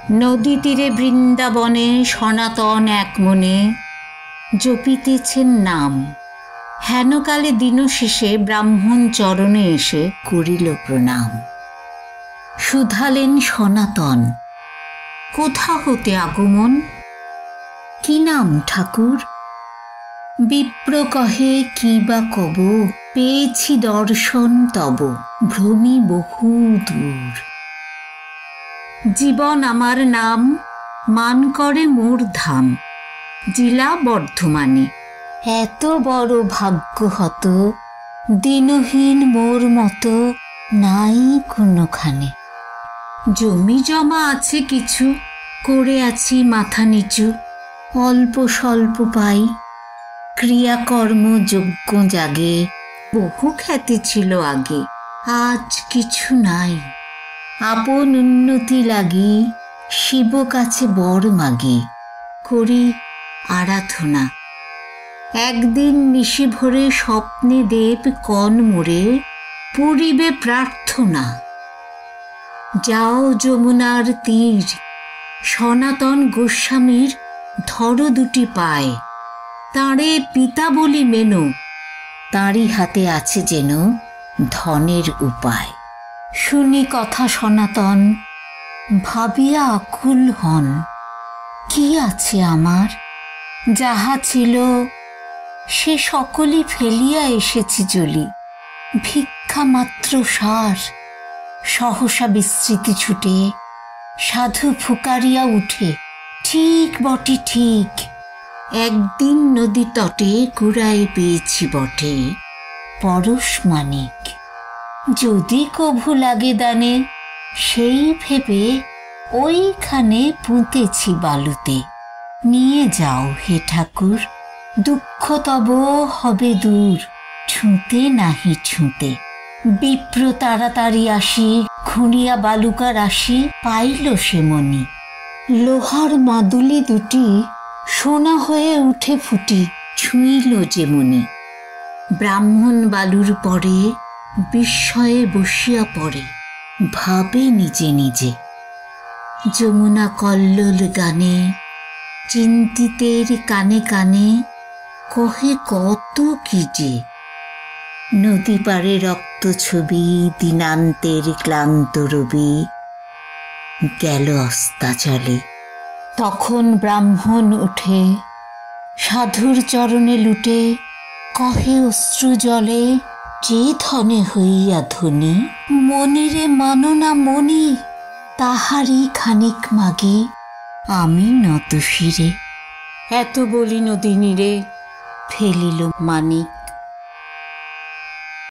নদী তীরে বৃন্দাবনে সনাতন এক মনে জপিতেছেন নাম। হেনকালে দিনশেষে ব্রাহ্মণ চরণে এসে করিল প্রণাম। শুধালেন সনাতন, কোথা হতে আগমন? কি নাম ঠাকুর? বিপ্র কহে কি বা কব, পেয়েছি দর্শন তব, ভ্রমি বহু দূর। জীবন আমার নাম, মান করে মোর ধাম, জেলা বর্ধমানে। এত বড় ভাগ্য হত, দিনহীন মোর মতো নাই কোনোখানে। জমি জমা আছে কিছু, করে আছি মাথা নিচু, অল্প স্বল্প পাই, ক্রিয়াকর্ম যোগ্য জাগে, বহু খ্যাতি ছিল আগে, আজ কিছু নাই। আপন উন্নতি লাগি শিব কাছে বর মাগি, করি আরাধনা। একদিন নিশি ভোরে স্বপ্নে দেব কন মোরে, পুরিবে প্রার্থনা। যাও যমুনার তীর, সনাতন গোস্বামীর ধরো দুটি পায়, তাঁরে পিতা বলি মেনো, তাঁরই হাতে আছে যেন ধনের উপায়। শুনি কথা সনাতন, ভাবিয়া আকুল হন, কি আছে আমার? যাহা ছিল সে সকলই ফেলিয়া এসেছি জলি, ভিক্ষা মাত্র সার। সহসা বিস্মৃতি ছুটে, সাধু ফুকারিয়া উঠে, ঠিক বটে ঠিক, একদিন নদী তটে কুড়ায় পেয়েছি বটে পরশ মানিক। যদি কভু লাগে দানে, সেই ভেবে ওইখানে পুঁতেছি বালুতে। নিয়ে যাও হে ঠাকুর, দুঃখ তব হবে দূর, ছুঁতে নাহি ছুঁতে। বিপ্র তাড়াতাড়ি আসি, খুঁড়িয়া বালুকা রাশি পাইল সে মনি। লোহার মাদুলি দুটি সোনা হয়ে উঠে ফুটি, ছুঁইল যে মনি। ব্রাহ্মণ বালুর পরে বিস্ময়ে বসিয়া পড়ে, ভাবে নিজে নিজে। যমুনা কল্লোল গানে, চিন্তিতের কানে কানে, কহে কত কি যে। নদী পারে রক্ত ছবি, দিনান্তের ক্লান্ত রবি, গেল অস্তাচলে। তখন ব্রাহ্মণ উঠে, সাধুর চরণে লুটে, কহে অশ্রু জলে, যে ধনে হইয়া ধনী, মনিরে মানো না মনি, তাহারই খানিক মাগি আমি নত শিরে। এত বলি নদী নীরে, ফেলিল মানিক